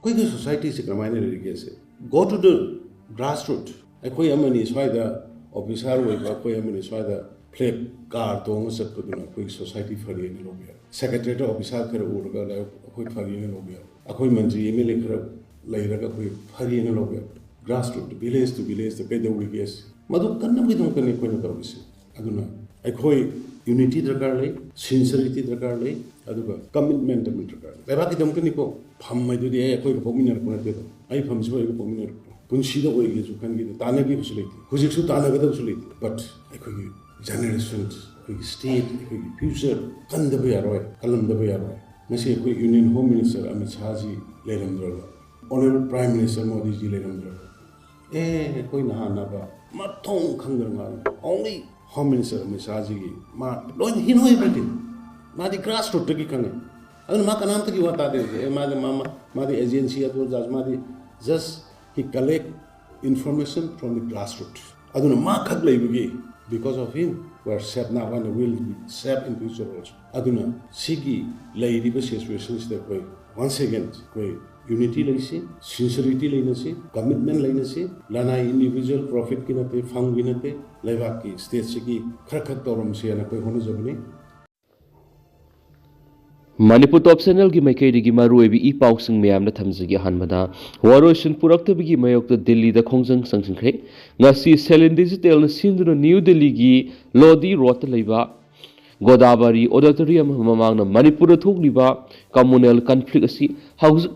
कोई की सोसाइटी से क्रमाइने रही से go to the grassroots कोई अमनी स्वाइदा ऑफिसर हुए कोई अमनी स्वाइदा फ्लैग कार तो उन सब तो ना कोई सोसाइटी फरिए नहीं लोग यार सेक्रेटरी ऑफिसर कर उड़गा लाए कोई फरिए नहीं लोग यार कोई मंत्री एमएलए कर लाए रखा कोई फरिए नहीं लोग यार grassroots village to village the better we guess मधु करना भी तो करने कोई ना करो इसे अदुना कोई unity दरकार ले sincerity दरकार ले अदुगा commitment दरकार ले लेबा की दमकनी को फम में तो दिए कोई पोमिनर को नते तो आई फम से कोई पोमिनर पुंसीदा कोई के जुखन की ताने की कुछ लेती हुजिक सु ताने का तो कुछ लेती बट कोई generations कोई state कोई future कंद भी यार है कलम दबे यार है नसे कोई union home minister Amit Shah ji leiramdrabadi honourable prime minister Modi ji leiramdrabadi कोई नाहना बा मथों खंगरंगा only Home Minister Amit Shah ji ma loin hino everything ma di grassroots ki kange adun ma kanam ta ki wata de ma de mama ma di agency atur judge ma di just he collect information from the grassroots adun ma khak leibugi because of him we are set now and will be set in future also aduna sigi leiriba situations de koi once again koi unity laisi sincerity lainasi commitment lainasi lana individual profit ki nate fang bi nate laiba ki state se ki khar torom se na koi hono jabni Manipur Top Channel ki maikei gi maru ebi I pau sing meyam na thamjigi hanmada waroisin purakta bigi mayok ta Delhi da Khongjom sangsing khre ngasi Selin Digital na sinduna New Delhi gi Lodi Road laiba Godavari auditorium mamang na Manipur thokliba communal conflict asi house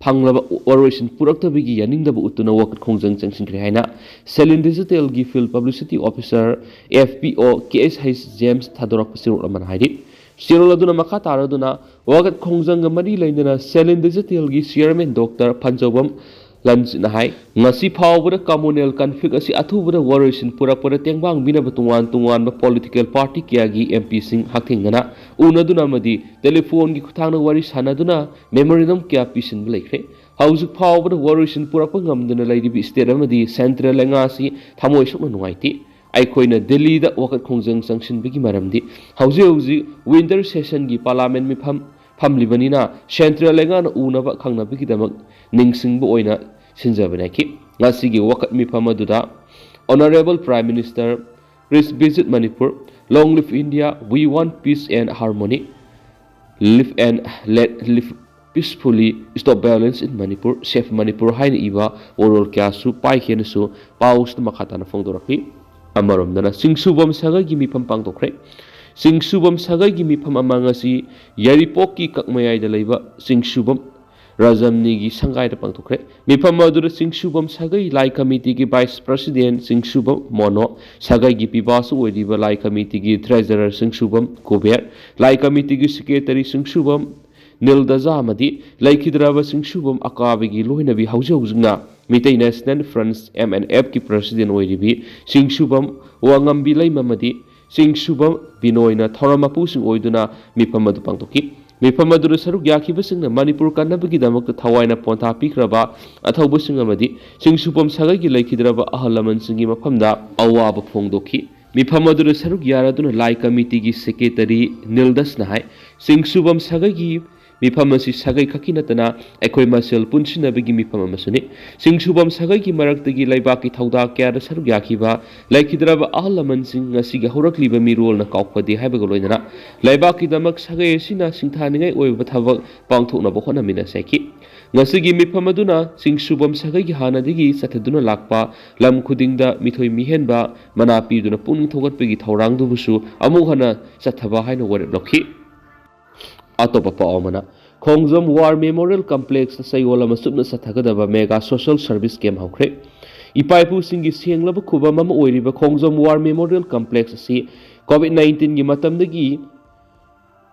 Panglaba oration Puraktabigi Yanindaba Utuna Walk Khongjom Sangsing Haina Selin Digital gi Field Publicity Officer FPO KS Hayes James Thadorak Pasir Aman Haidi Siroladuna Makataraduna Walk Khongjom Mari Lainana Selin Digital gi Chairman Dr. Panjobam Lunch Nahai Nasi Power Communal Conflict asi Atuba Oration Purapura Tengbang Bina Batuan political party Kiagi MP Sing Hakingana Unaduna Madi telephone gi Kutana Wari Sanaduna memorandum Kia Pisin Blake House Power Oration Purapangam Duna Lady State Amadi Central Langasi Tamoishman Whitey Aikoina Delhi da Walk Khongjom Sanction Bigi Maramdi House Winter Session gi Parliament Mipam Libanina Central Langan Unava Khangna Bigi Damak Ningsing Boina Sinjabanaki Nasigi Wakat Mipamaduda Honorable Prime Minister please visit Manipur long live India we want peace and harmony live and let live peacefully stop violence in Manipur safe Manipur hain iba oral kyasu pai khenasu paus makhatana fongdoraki amaramdana singsubam saga gi mipam pangdokre Singsubam sagai gi mifam amangasi yaripok ki kakmayai da leiba singsubam rajamni gi sangai da pangthokre mifam adura singsubam sagai lai committee gi vice president singsubam mono sagai gi pibasu oidiba lai committee gi treasurer singsubam kober lai committee gi secretary singsubam nildaza amadi laikhidraba singsubam akabi gi loinabi haujawjna mitai national front MNF ki president oidibi singsubam wangambi laimamadi Singsubam Binoina Thoramapu Sing Oiduna Mipamadu Pangtoki Mipamadu Saruk Yakibasing Manipur Kanabagi Damak Tawaina Ponta Pikraba Atobusing Amadi Singsubam Sagagi Lakidraba Ahalaman Singi Mapamda Awaba Pongdoki Mipamadu Saruk Yaraduna Lai Committee Secretary Nildas Nahai Singsubam Sagagi Mipamasi Sagai Kakinatana Ekoi Masel Punsinabigi Mipamasuni Singsubam Sagai Maraktagi Laibaki Tauda Kara Saruk Yakiba Laikidraba Ahalaman Sing Nasiga Horakliba Mirol na Kaupadi Habagoloina Laibaki Damak Sagai Sina Sintani Oi Batava Pangtona Bohona Mina Seki Nasigi Mipamaduna Singsubam Sagai Hanadigi Sataduna Lakpa Lam Kudinda Mitoi Mihenba Manapi Duna Pun Togat Pigi Taurang Dubusu Amuhana Satava Haino Word Loki Atopapa Omana Khongjom War Memorial Complex Sayola Masubna Sathagadaba Mega Social Service Game Hokre Ipaipu Singi Sienglaba Kuba Mama Oiriba Khongjom War Memorial Complex Si COVID-19 gi matamdagi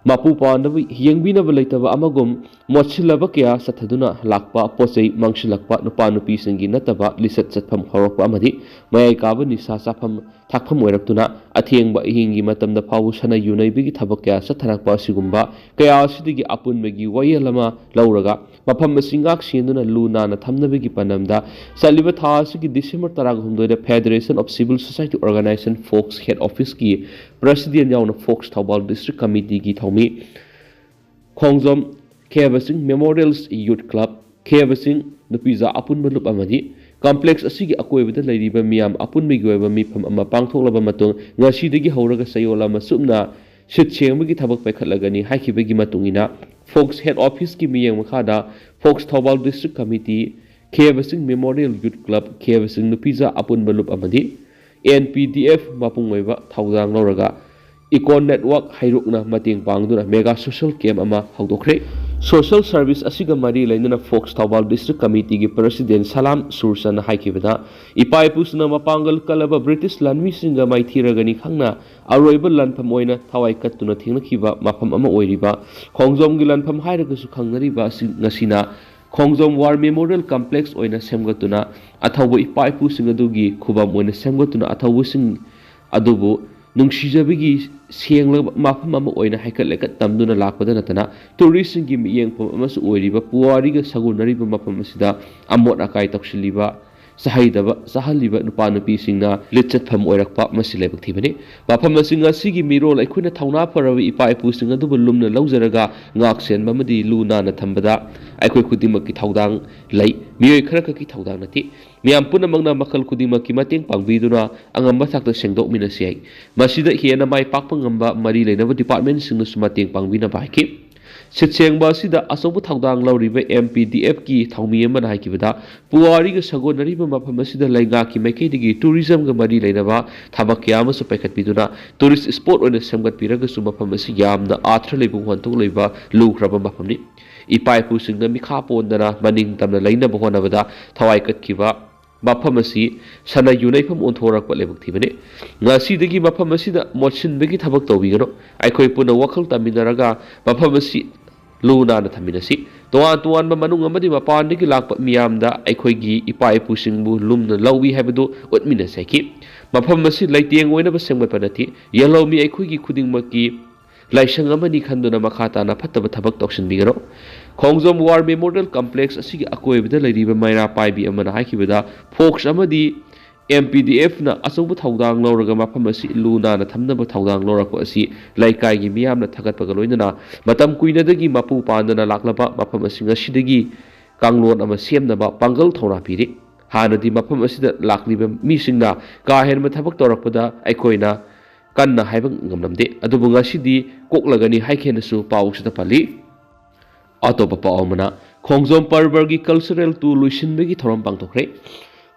Mapu Pandava Yengminaba Laitaba Amagum Mochilaba Kya Sathaduna Lakpa Posei Mangshilakpa Nupa Nupi Singi Nataba Lisat Satpam Horokpa Amadi Mayai Kaba Nisa Sapam Takpam Weratuna Atiengba Hingi Matamda Pawusana Yunai Bigi Tabakya Satarakpa Sigumba Kaya Sidigi Apun Megi Wayalama Lauraga Mapam Singak Sinduna Luna Natamnabigi Panamda Saliba Tasiki December Taragumdo the Federation of Civil Society Organization Folks Head Office Ki President Yauna Folks Taubal District Committee Gi Tomi Khongjom Kevasing Memorials Youth Club ꯈꯦꯕꯁꯤꯡ ꯅꯨꯄꯤꯖꯥ ꯑꯄꯨꯟꯕ ꯂꯨꯞ ꯑꯃꯗꯤ complex ꯑꯁꯤꯒꯤ ꯑꯀꯣꯏꯕꯗ ꯂꯩꯔꯤꯕ ꯃꯤꯌꯥꯝ ꯑꯄꯨꯟꯕꯒꯤ ꯑꯣꯏꯕ ꯃꯤꯐꯝ ꯑꯃ ꯄꯥꯡꯊꯣꯛꯂꯕ ꯃꯇꯨꯡ ꯉꯁꯤꯗꯒꯤ ꯍꯧꯔꯒ ꯆꯌꯣꯜ ꯑꯃ ꯁꯨꯞꯅ ꯁꯤꯠ ꯁꯦꯡꯕꯒꯤ ꯊꯕꯛ ꯄꯥꯏꯈꯠꯂꯒꯅꯤ ꯍꯥꯏꯈꯤꯕꯒꯤ ꯃꯇꯨꯡꯏꯟꯅ ꯐꯣꯛꯁ ꯍꯦꯗ ꯑꯣꯐꯤꯁꯀꯤ ꯃꯤꯠꯌꯦꯡ ꯃꯈꯥꯗ ꯐꯣꯛꯁ ꯊꯧꯕꯥꯜ ꯗꯤꯁꯇ꯭ꯔꯤꯛ ꯀꯃꯤꯇꯤ ꯈꯦꯕꯁꯤꯡ ꯃꯦꯃꯣꯔꯤꯌꯦꯜ ꯌꯨꯠ ꯀ꯭ꯂꯕ ꯈꯦꯕꯁꯤꯡ ꯅꯨꯄꯤꯖꯥ ꯑꯄꯨꯟꯕ ꯂꯨꯞ ꯑꯃꯗꯤ NPDF ꯃꯄꯨꯡ ꯑꯣꯏꯕ ꯊꯧꯗꯥꯡ ꯂꯧꯔꯒ ꯏꯀꯣꯟ ꯅꯦꯠꯋꯥꯔꯛ ꯍꯩꯔꯨꯛꯅ ꯃꯇꯦꯡ ꯄꯥꯡꯗꯨꯅ ꯃꯦꯒꯥ ꯁꯣꯁꯤꯌꯦꯜ ꯀꯦꯝ ꯑꯃ ꯍꯧꯗꯣꯛꯈ꯭ꯔꯦ ꯁꯣꯁꯤꯌꯦꯜ ꯁꯔꯚꯤꯁ ꯑꯁꯤꯒ ꯃꯔꯤ ꯂꯩꯅꯅ ꯐꯣꯛꯁ ꯊꯧꯕꯥꯜ ꯗꯤꯁꯇ꯭ꯔꯤꯛ ꯀꯃꯤꯇꯤꯒꯤ ꯄ꯭ꯔꯁꯤꯗꯦꯟ ꯁꯂꯥꯝ ꯁꯨꯔꯁꯟꯅ ꯍꯥꯏꯈꯤꯕꯗ ꯏꯄꯥ ꯏꯄꯨꯁꯤꯡꯅ ꯃꯄꯥꯡꯒꯜ ꯀꯜꯂꯕ ꯕ꯭ꯔꯤꯇꯤꯁ ꯂꯥꯟꯃꯤꯁꯤꯡꯒ ꯃꯥꯏꯊꯤꯔꯒꯅꯤ ꯈꯪꯅ ꯑꯔꯣꯏꯕ ꯂꯥꯟꯐꯝ ꯑꯣꯏꯅ ꯊꯋꯥꯏ ꯀꯠꯇꯨꯅ ꯊꯦꯡꯅꯈꯤꯕ ꯃꯐꯝ ꯑꯃ ꯑꯣꯏꯔꯤꯕ ꯈꯣꯡꯖꯣꯝꯒꯤ ꯂꯥꯟꯐꯝ ꯍꯥꯏꯔꯒꯁꯨ ꯈꯪꯅꯔꯤꯕ ꯑꯁꯤ ꯉꯁꯤꯅ ꯈꯣꯡꯖꯣꯝ ꯋꯥꯔ ꯃꯦꯃꯣꯔꯤꯌꯦꯜ ꯀꯝꯄ꯭ꯂꯦꯛꯁ ꯑꯣꯏꯅ ꯁꯦꯝꯒꯠꯇꯨꯅ ꯑꯊꯧꯕ ꯏꯄꯥ ꯏꯄꯨꯁꯤꯡ ꯑꯗꯨꯒꯤ ꯈꯨꯕꯝ ꯑꯣꯏꯅ ꯁꯦꯝꯒꯠꯇꯨꯅ ꯑꯊꯧꯕꯁꯤꯡ ꯑꯗꯨꯕు ꯅꯨꯡꯁꯤꯖꯕꯒꯤ ꯁꯦꯡꯂꯕ ꯃꯐꯝ ꯑꯃ ꯑꯣꯏꯅ ꯍꯩꯀꯠ ꯂꯩꯀꯠ ꯇꯝꯗꯨꯅ ꯂꯥꯛꯄꯗ ꯅꯠꯇꯅ ꯇꯨꯔꯤꯁꯁꯤꯡꯒꯤ ꯃꯤꯠꯌꯦꯡꯐꯝ ꯑꯃꯁꯨ ꯑꯣꯏꯔꯤꯕ ꯄꯨꯋꯥꯔꯤꯒ ꯁꯥꯒꯣꯟꯅꯔꯤꯕ ꯃꯐꯝ ꯑꯁꯤꯗ ꯑꯃꯣꯠ ꯑꯀꯥꯏ ꯇꯧꯁꯤꯜꯂꯤꯕ ꯆꯍꯩꯗꯕ ꯆꯥꯍꯜꯂꯤꯕ ꯅꯨꯄꯥ ꯅꯨꯄꯤꯁꯤꯡꯅ ꯂꯤꯠꯆꯠꯐꯝ ꯑꯣꯏꯔꯛꯄ ꯃꯁꯤ ꯂꯥꯏꯕꯛ ꯊꯤꯕꯅꯤ ꯃꯐꯝ ꯑꯁꯤ ꯉꯁꯤꯒꯤ ꯃꯤꯔꯣꯜ ꯑꯩꯈꯣꯏꯅ ꯊꯧꯅꯥ ꯐꯔꯕ ꯏꯄꯥ ꯏꯄꯨꯁꯤꯡ ꯑꯗꯨꯕꯨ ꯂꯨꯝꯅ ꯂꯧꯖꯔꯒ ꯉꯥꯛ ꯁꯦꯟꯕ ꯑꯃꯗꯤ ꯂꯨ ꯅꯥꯟꯅ ꯊꯝꯕꯗ ꯑꯩꯈꯣꯏ ꯈꯨꯗꯤꯡꯃꯛꯀꯤ ꯊꯧꯗꯥꯡ ꯂꯩ ꯃꯤꯑꯣꯏ ꯈꯔ ꯈꯛꯀꯤ ꯊꯧꯗꯥꯡ ꯅꯠꯇꯦ ꯃꯤꯌꯥꯝ ꯄꯨꯝꯅꯃꯛꯅ ꯃꯈꯜ ꯈꯨꯗꯤꯡꯃꯛꯀꯤ ꯃꯇꯦꯡ ꯄꯥꯡꯕꯤꯗꯨꯅ ꯑꯉꯝꯕ ꯊꯥꯛꯇ ꯁꯦꯡꯗꯣꯛꯃꯤꯟꯅꯁꯤ ꯌꯥꯏ ꯃꯁꯤꯗ ꯍꯦꯟꯅ ꯃꯥꯏ ꯄꯥꯛꯄ ꯉꯝꯕ ꯃꯔꯤ ꯂꯩꯅꯕ ꯗꯤꯄꯥꯔꯠꯃꯦꯟꯠꯁꯤꯡꯅꯁꯨ ꯃꯇꯦꯡ ꯄꯥꯡꯕꯤꯅꯕ ꯍꯥꯏꯈꯤ ꯁꯤꯠꯁꯦꯡꯕ ꯑꯁꯤꯗ ꯑꯆꯧꯕ ꯊꯧꯗꯥꯡ ꯂꯧꯔꯤꯕ MPDFꯀꯤ ꯊꯧꯃꯤ ꯑꯃꯅ ꯍꯥꯏꯈꯤꯕꯗ ꯄꯨꯋꯥꯔꯤꯒ ꯁꯥꯒꯣꯟꯅꯔꯤꯕ ꯃꯐꯝ ꯑꯁꯤꯗ ꯂꯩꯉꯥꯛꯀꯤ ꯃꯥꯏꯀꯩꯗꯒꯤ ꯇꯨꯔꯤꯖꯝꯒ ꯃꯔꯤ ꯂꯩꯅꯕ ꯊꯕꯛ ꯀꯌꯥ ꯑꯃꯁꯨ ꯄꯥꯏꯈꯠꯄꯤꯗꯨꯅ ꯇꯨꯔꯤꯁ ꯁ꯭ꯄꯣꯠ ꯑꯣꯏꯅ ꯁꯦꯝꯒꯠꯄꯤꯔꯒꯁꯨ ꯃꯐꯝ ꯑꯁꯤ ꯌꯥꯝꯅ ꯑꯥꯔꯊ ꯂꯩꯕ ꯋꯥꯟꯊꯣꯛ ꯂꯩꯕ ꯂꯨꯈ꯭ꯔꯕ ꯃꯐꯝꯅꯤ ꯏꯄꯥ ꯏꯄꯨꯁꯤꯡꯅ ꯃꯤꯈꯥ ꯄꯣꯟꯗꯅ ꯃꯅꯤꯡ ꯇꯝꯅ ꯂꯩꯅꯕ ꯍꯣꯠꯅꯕꯗ ꯊꯋꯥꯏ ꯀꯠꯈꯤꯕ ꯃꯐꯝ ꯑꯁꯤ ꯁꯅꯥ ꯌꯨꯅꯩꯐꯝ ꯑꯣꯟꯊꯣꯔꯛꯄ ꯂꯥꯏꯕꯛ ꯊꯤꯕꯅꯤ ꯉꯁꯤꯗꯒꯤ ꯃꯐꯝ ꯑꯁꯤꯗ ꯃꯣꯠꯁꯤꯟꯕꯒꯤ ꯊꯕꯛ ꯇꯧꯕꯤꯒꯅꯨ ꯑꯩꯈꯣꯏ ꯄꯨꯟꯅ ꯋꯥꯈꯜ ꯇꯥꯃꯤꯟꯅꯔꯒ ꯃꯐꯝ ꯑꯁꯤ ꯂꯨ ꯅꯥꯟꯅ ꯊꯝꯃꯤꯟꯅꯁꯤ ꯇꯣꯉꯥꯟ ꯇꯣꯉꯥꯟꯕ ꯃꯅꯨꯡ ꯑꯃꯗꯤ ꯃꯄꯥꯟꯗꯒꯤ ꯂꯥꯛꯄ ꯃꯤꯌꯥꯝꯗ ꯑꯩꯈꯣꯏꯒꯤ ꯏꯄꯥ ꯏꯄꯨꯁꯤꯡꯕꯨ ꯂꯨꯝꯅ ꯂꯧꯏ ꯍꯥꯏꯕꯗꯨ ꯎꯠꯃꯤꯟꯅꯁꯤ ꯍꯥꯏꯈꯤ ꯃꯐꯝ ꯑꯁꯤ ꯂꯩꯇꯦꯡ ꯑꯣꯏꯅꯕ ꯁꯦꯝꯒꯠꯄ ꯅꯠꯇꯦ ꯌꯦꯜꯍꯧꯃꯤ ꯑꯩꯈꯣꯏꯒꯤ ꯈꯨꯗꯤꯡꯃꯛꯀꯤ ꯂꯥꯏꯁꯪ ꯑꯃꯅꯤ ꯈꯟꯗꯨꯅ ꯃꯈꯥ ꯇꯥꯅ ꯐꯠꯇꯕ ꯊꯕꯛ ꯇꯧꯁꯤꯟꯕꯤꯒꯅꯨ ꯈꯣꯡꯖꯣꯝ ꯋꯥꯔ ꯃꯦꯃꯣꯔꯤꯌꯦꯜ ꯀꯝꯄ꯭ꯂꯦꯛꯁ ꯑꯁꯤꯒꯤ ꯑꯀꯣꯏꯕꯗ ꯂꯩꯔꯤꯕ ꯃꯩꯔꯥ ꯄꯥꯏꯕꯤ ꯑꯃꯅ ꯍꯥꯏꯈꯤꯕꯗ ꯐꯣꯛꯁ ꯑꯃꯗꯤ MPDFꯅ ꯑꯆꯧꯕ ꯊꯧꯗꯥꯡ ꯂꯧꯔꯒ ꯃꯐꯝ ꯑꯁꯤ ꯂꯨ ꯅꯥꯟꯅ ꯊꯝꯅꯕ ꯊꯧꯗꯥꯡ ꯂꯧꯔꯛꯄ ꯑꯁꯤ ꯂꯩꯀꯥꯏꯒꯤ ꯃꯤꯌꯥꯝꯅ ꯊꯥꯒꯠꯄꯒ ꯂꯣꯏꯅꯅ ꯃꯇꯝ ꯀꯨꯏꯅꯗꯒꯤ ꯃꯄꯨ ꯄꯥꯟꯗꯅ ꯂꯥꯛꯂꯕ ꯃꯐꯝ ꯑꯁꯤ ꯉꯁꯤꯗꯒꯤ ꯀꯥꯡꯂꯣꯟ ꯑꯃ ꯁꯦꯝꯅꯕ ꯄꯥꯡꯒꯜ ꯊꯧꯅꯥ ꯄꯤꯔꯤ ꯍꯥꯟꯅꯗꯤ ꯃꯐꯝ ꯑꯁꯤꯗ ꯂꯥꯛꯂꯤꯕ ꯃꯤꯁꯤꯡꯅ ꯀꯥ ꯍꯦꯟꯕ ꯊꯕꯛ ꯇꯧꯔꯛꯄꯗ ꯑꯩꯈꯣꯏꯅ ꯀꯟꯅ ꯍꯥꯏꯕ ꯉꯝꯂꯝꯗꯦ ꯑꯗꯨꯕꯨ ꯉꯁꯤꯗꯤ ꯀꯣꯛꯂꯒꯅꯤ ꯍꯥꯏꯈꯦꯅꯁꯨ ꯄꯥꯎꯁꯤꯗ ꯄꯜꯂꯤ ꯑꯇꯣꯞꯄ ꯄꯥꯎ ꯑꯃꯅ ꯈꯣꯡꯖꯣꯝ ꯄꯔꯕꯒꯤ ꯀꯜꯆꯔꯦꯜ ꯇꯨꯔ ꯂꯣꯏꯁꯤꯟꯕꯒꯤ ꯊꯧꯔꯝ ꯄꯥꯡꯊꯣꯛꯈ꯭ꯔꯦ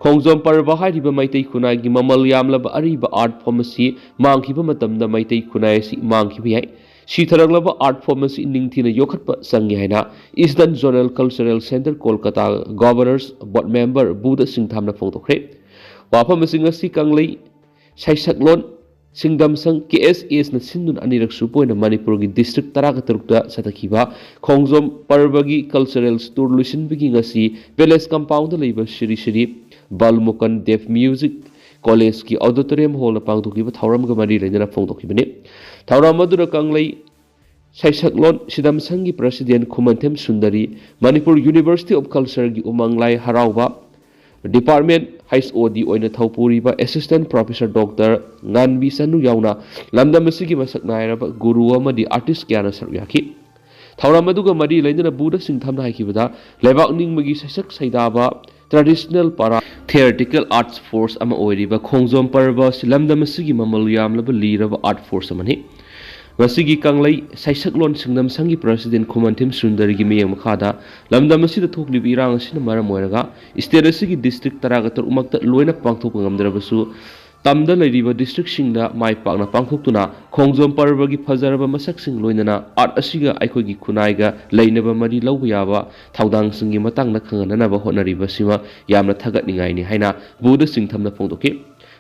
ꯈꯣꯡꯖꯣꯝ ꯄꯔꯕ ꯍꯥꯏꯔꯤꯕ ꯃꯩꯇꯩ ꯈꯨꯟꯅꯥꯏꯒꯤ ꯃꯃꯜ ꯌꯥꯝꯂꯕ ꯑꯔꯤꯕ ꯑꯥꯔꯠ ꯐꯣꯔꯝ ꯑꯁꯤ ꯃꯥꯡꯈꯤꯕ ꯃꯇꯝꯗ ꯃꯩꯇꯩ ꯈꯨꯟꯅꯥꯏ ꯑꯁꯤ ꯃꯥꯡꯈꯤꯕ ꯌꯥꯏ ꯁꯤꯊꯔꯛꯂꯕ ꯑꯥꯔꯠ ꯐꯣꯔꯝ ꯑꯁꯤ ꯅꯤꯡꯊꯤꯅ ꯌꯣꯛꯈꯠꯄ ꯆꯪꯉꯤ ꯍꯥꯏꯅ eastern zonal cultural centre Kolkata governors board member Budh ꯁꯤꯡꯊꯥꯝꯅ ꯐꯣꯡꯗꯣꯛꯈ꯭ꯔꯦ ꯋꯥꯐꯝ ꯑꯁꯤ ꯉꯁꯤ ꯀꯪꯂꯩ ꯁꯩꯁꯛꯂꯣꯟ ꯁꯤꯡꯗꯝꯁꯪ KSSꯅ ꯁꯤꯟꯗꯨꯅ ꯑꯅꯤꯔꯛ ꯁꯨꯕ ꯑꯣꯏꯅ ꯃꯅꯤꯄꯨꯔꯒꯤ ꯗꯤꯁꯇ꯭ꯔꯤꯛ 13ꯇ ꯆꯠꯊꯈꯤꯕ ꯈꯣꯡꯖꯣꯝ ꯄꯔꯕꯒꯤ ꯀꯜꯆꯔꯦꯜ ꯇꯨꯔ ꯂꯣꯏꯁꯤꯟꯕꯒꯤ ꯉꯁꯤ ꯄꯦꯂꯦꯁ ꯀꯝꯄꯥꯎꯟꯗ ꯂꯩꯕ ꯁ꯭ꯔꯤ ꯁ꯭ꯔꯤ ꯕꯜꯃꯨꯀꯟ ꯗꯦꯞ ꯃ꯭ꯌꯨꯖꯤꯛ ꯀꯣꯂꯦꯖꯀꯤ ꯑꯣꯗꯤꯇꯣꯔꯤꯌꯝ ꯍꯣꯜꯗ ꯄꯥꯡꯊꯣꯛꯈꯤꯕ ꯊꯧꯔꯝꯒ ꯃꯔꯤ ꯂꯩꯅꯅ ꯐꯣꯡꯗꯣꯛꯈꯤꯕꯅꯤ ꯊꯧꯔꯝ ꯑꯗꯨꯗ ꯀꯪꯂꯩ ꯁꯩꯁꯛꯂꯣꯟ ꯁꯤꯗꯝꯁꯪꯒꯤ president Khumanthem Sundari Manipur university of ꯀꯜꯆꯔꯒꯤ ꯎꯃꯪ ꯂꯥꯏ ꯍꯔꯥꯎꯕ ꯗꯤꯄꯥꯔꯠꯃꯦꯟꯠ HOD ꯑꯣꯏꯅ ꯊꯧꯄꯨꯔꯤꯕ ꯑꯦꯁꯤꯁꯇꯦꯟꯠ ꯄ꯭ꯔꯣꯐꯦꯁꯔ ꯗꯣꯛꯇꯔ ꯉꯥꯟꯕꯤ ꯆꯅꯨ ꯌꯥꯎꯅ ꯂꯝꯗꯝ ꯑꯁꯤꯒꯤ ꯃꯁꯛ ꯅꯥꯏꯔꯕ ꯒꯨꯔꯨ ꯑꯃꯗꯤ ꯑꯥꯔꯇꯤꯁꯠ ꯀꯌꯥꯅ ꯁꯔꯨꯛ ꯌꯥꯈꯤ ꯊꯧꯔꯝ ꯑꯗꯨꯒ ꯃꯔꯤ ꯂꯩꯅꯅ ꯕꯨꯗ ꯁꯤꯡꯊꯥꯝꯅ ꯍꯥꯏꯈꯤꯕꯗ ꯂꯩꯕꯥꯛ ꯅꯤꯡꯕꯒꯤ ꯁꯩꯁꯛ ꯁꯩꯗꯥꯕ ꯇ꯭ꯔꯦꯗꯤꯁꯅꯦꯜ ꯄꯥꯔꯥ ꯊꯤꯌꯔꯇꯤꯀꯦꯜ ꯑꯥꯔꯠꯁ ꯐꯣꯔꯁ ꯑꯃ ꯑꯣꯏꯔꯤꯕ ꯈꯣꯡꯖꯣꯝ ꯄꯔꯕ ꯑꯁꯤ ꯂꯝꯗꯝ ꯑꯁꯤꯒꯤ ꯃꯃꯜ ꯌꯥꯝꯂꯕ ꯂꯤꯔꯕ ꯑꯥꯔꯠ ꯐꯣꯔꯁ ꯑꯃꯅꯤ ꯉꯁꯤꯒꯤ ꯀꯪꯂꯩ ꯁꯩꯁꯛꯂꯣꯟ ꯁꯤꯡꯗꯝꯁꯪꯒꯤ ꯄ꯭ꯔꯁꯤꯗꯦꯟꯠ ꯈꯨꯃꯟꯊꯦꯝ ꯁꯨꯟꯗꯔꯤꯒꯤ ꯃꯤꯠꯌꯦꯡ ꯃꯈꯥꯗ ꯂꯝꯗꯝ ꯑꯁꯤꯗ ꯊꯣꯛꯂꯤꯕ ꯏꯔꯥꯡ ꯑꯁꯤꯅ ꯃꯔꯝ ꯑꯣꯏꯔꯒ ꯁ꯭ꯇꯦꯠ ꯑꯁꯤꯒꯤ ꯗꯤꯁꯇ꯭ꯔꯤꯛ 13ꯃꯛꯇ ꯂꯣꯏꯅ ꯄꯥꯡꯊꯣꯛꯄ ꯉꯝꯗ꯭ꯔꯕꯁꯨ ꯇꯝꯗ ꯂꯩꯔꯤꯕ ꯗꯤꯁꯇ꯭ꯔꯤꯛꯁꯤꯡꯗ ꯃꯥꯏ ꯄꯥꯛꯅ ꯄꯥꯡꯊꯣꯛꯇꯨꯅ ꯈꯣꯡꯖꯣꯝ ꯄꯔꯕꯒꯤ ꯐꯖꯔꯕ ꯃꯁꯛꯁꯤꯡ ꯂꯣꯏꯅꯅ ꯑꯥꯔꯠ ꯑꯁꯤꯒ ꯑꯩꯈꯣꯏꯒꯤ ꯈꯨꯟꯅꯥꯏꯒ ꯂꯩꯅꯕ ꯃꯔꯤ ꯂꯧꯕ ꯌꯥꯕ ꯊꯧꯗꯥꯡꯁꯤꯡꯒꯤ ꯃꯇꯥꯡꯗ ꯈꯪꯍꯟꯅꯅꯕ ꯍꯣꯠꯅꯔꯤꯕꯁꯤꯃ ꯌꯥꯝꯅ ꯊꯥꯒꯠꯅꯤꯡꯉꯥꯏꯅꯤ ꯍꯥꯏꯅ ꯕꯨꯗ ꯁꯤꯡꯊꯥꯝꯅ ꯐꯣꯡꯗꯣꯛꯈꯤ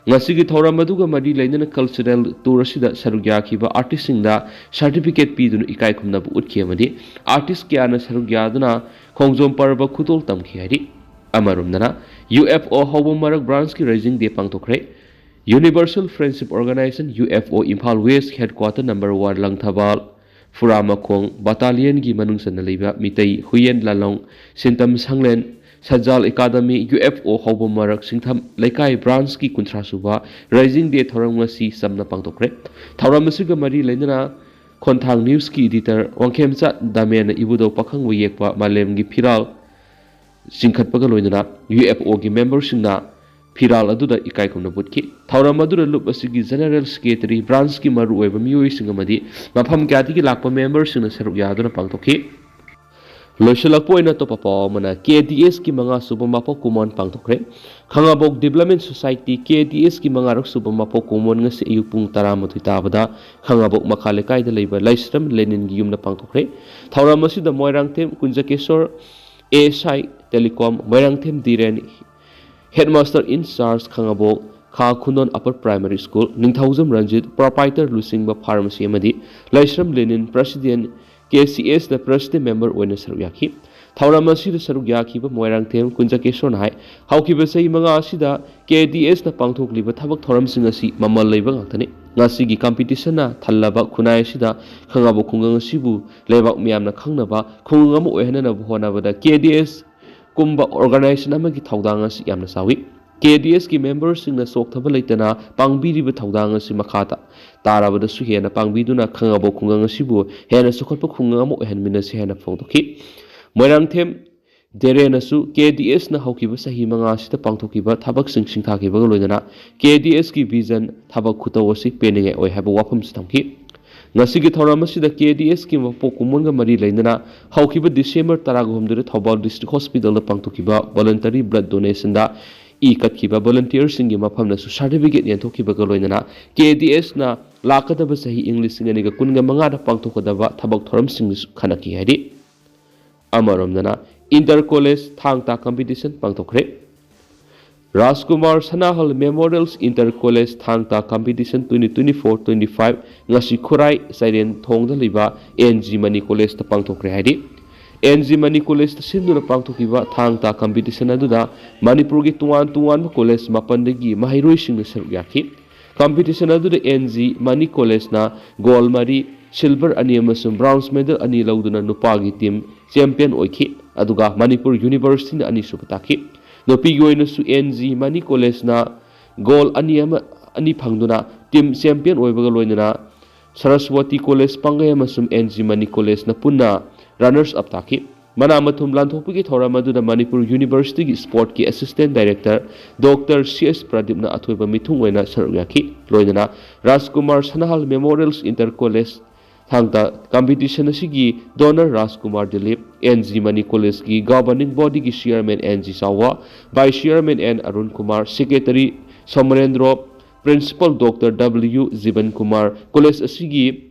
ꯉꯁꯤꯒꯤ ꯊꯧꯔꯝ ꯑꯗꯨꯒ ꯃꯔꯤ ꯂꯩꯅꯅ ꯀꯜꯆꯔꯦꯜ ꯇꯨꯔ ꯑꯁꯤꯗ ꯁꯔꯨꯛ ꯌꯥꯈꯤꯕ ꯑꯥꯔꯇꯤꯁꯁꯤꯡꯗ ꯁꯥꯔꯇꯤꯐꯤꯀꯦꯠ ꯄꯤꯗꯨꯅ ꯏꯀꯥꯏ ꯈꯨꯝꯅꯕ ꯎꯠꯈꯤ ꯑꯃꯗꯤ ꯑꯥꯔꯇꯤꯁꯠ ꯀꯌꯥꯅ ꯁꯔꯨꯛ ꯌꯥꯗꯨꯅ ꯈꯣꯡꯖꯣꯝ ꯄꯔꯕ ꯈꯨꯗꯣꯜ ꯇꯝꯈꯤ ꯍꯥꯏꯔꯤ ꯑꯃꯔꯣꯝꯗꯅ UFO ꯍꯧꯕ ꯃꯔꯛ ꯕ꯭ꯔꯥꯟꯁꯀꯤ ꯔꯥꯏꯖꯤꯡ ꯗꯦ ꯄꯥꯡꯊꯣꯛꯈ꯭ꯔꯦ universal friendship organisation UFO Imphal west headquarter number 1 Langthabal ꯐꯨꯔꯥꯃꯈꯣꯡ ꯕꯇꯥꯂꯤꯌꯟꯒꯤ ꯃꯅꯨꯡ ꯆꯟꯅ ꯂꯩꯕ ꯃꯤꯇꯩ ꯍꯨꯌꯦꯟ ꯂꯥꯂꯣꯡ ꯁꯤꯟꯇꯝ ꯁꯪꯂꯦꯟ ꯁꯖꯥꯜ ꯑꯦꯀꯥꯗꯃꯤ UFO ꯍꯧꯕ ꯃꯔꯛ ꯁꯤꯡꯊꯝ ꯂꯩꯀꯥꯏ ꯕ꯭ꯔꯥꯟꯁꯀꯤ 30 ꯁꯨꯕ ꯔꯥꯏꯖꯤꯡ ꯗꯦ ꯊꯧꯔꯝ ꯉꯁꯤ ꯆꯝꯅ ꯄꯥꯡꯊꯣꯛꯈ꯭ꯔꯦ ꯊꯧꯔꯝ ꯑꯁꯤꯒ ꯃꯔꯤ ꯂꯩꯅꯅ ꯈꯣꯟꯊꯥꯡ ꯅ꯭ꯌꯨꯁꯀꯤ ꯏꯗꯤꯇꯔ ꯋꯥꯡꯈꯦꯝꯆꯥꯠ ꯗꯥꯃꯦꯟꯅ ꯏꯕꯨꯙꯧ ꯄꯥꯈꯪꯕ ꯌꯦꯛꯄ ꯃꯥꯂꯦꯝꯒꯤ ꯐꯤꯔꯥꯜ चिंखटपगा लोइना UFO की मेंबरसिंगना फिराल अदुदा इकाई खुमना बुटकी थौरम अदुदा लुप असिगी जनरल सेक्रेटरी ब्रांच की मरु ओइबा मियोइसिंग अमदी मफम क्याति की लाकपा मेंबरसिंगना सरुक यादुना पांगथोखी लोइसलकपोइना तो पापामना KDS की मंगा सुबमापो कुमन पांगथोखरे खंगाबोक डेवलपमेंट सोसाइटी KDS की मंगा रक सुबमापो कुमन ngasi ayupung 13 ताबदा खंगाबोक मखाले कायदा लेबा लाइस्रम लेनिन की युमना पांगथोखरे थौरम असिदा Moirangthem Kunjakeshwar ASI telecom Moirangthem Diren headmaster in charge Khangabok खा Khunou upper primary school Ningthoujam Ranjit proprietor Lusingba pharmacy अमदी Laishram Lenin president KCS the president member when Saruyaki. Tauramasi the Saruyaki, Moirangtem, Kunjakeshon High, how keep a say Magasida, KDS the Pangtok liver, Tabak Toram Singasi, Mama Labor Antony, Nasigi competition, Talaba, Kunayashida, Khangabo Kungang Shibu, Leva Miamna Kangaba, Kungam Ohenana Honavada, KDS, Kumba organization Amagi Taudangas Yamnasawi. KDS की members in the sok tabalatana pangbiri ba thaudang si makata tarabada su hena pangbiduna khangabo khungang sibu hena sokotpa khungamo henmina si hena phongtoki moirangthem derena su KDS na haukiba sahi manga sita pangthokiba thabak sing thakiba loidana KDS ki vision thabak khutawasi peninge oi haba wafam stamki ngasi gi thoram asida KDS ki mapo kumonga mari leindana haukiba December 13 Thobal district hospital da pangthokiba voluntary blood donation da katkiba volunteers singi mafamna su certificate yantokiba galoinana KDS na lakadaba sahi English singaniga kunga manga da pangtokadaba thabak thoram sing khanaki haidi amaromdana inter college thangta competition pangtokre Rajkumar Sanahal Memorials Inter College Thangta Competition 2024-25 ngasi khurai sairen thongda liba NG Mani College ta pangtokre haidi NG Mani College ta sinduna pangthokiba thangta competition aduda Manipur gi tuan college mapandagi mahairoi singna saruk yaki competition aduda NG Mani College na gold mari silver ani amasung bronze medal ani lauduna nupagi team champion oiki aduga Manipur University na ani supataki nopi goina su NG Mani College na gold ani phangduna team champion oibaga loinana Saraswati College pangai amasung NG Mani College na punna runners up taki manamathum lanthokpigi thoramadu da Manipur University ki sport ki assistant director Dr. CS Pradip na athoiba mithung oina saruyaki loinana Rajkumar Sanahal Memorials Inter College thangta competition asigi donor Rajkumar Dilip NG Mani College ki governing body ki chairman NG Sawa vice chairman N Arun Kumar secretary Somarendra principal Dr. W Ziban Kumar college asigi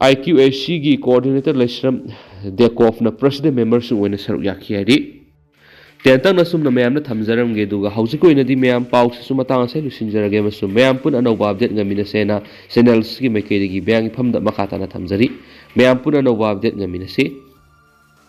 IQAC की coordinator लेश्रम देखोफ ना president members उन्हें सरुक याकी है D तेंतंग नसुम न ma'am न थमजरम गे दुगा हाउसी को इनदी ma'am पाउ सुमतांग से लुसिंजरगे मसुम मैम पुन अनौबा अपडेट ngamiना सेना channels की मैकेरी की बैंग फम द मखाता न थमजरी मैम पुन अनौबा अपडेट ngamiना से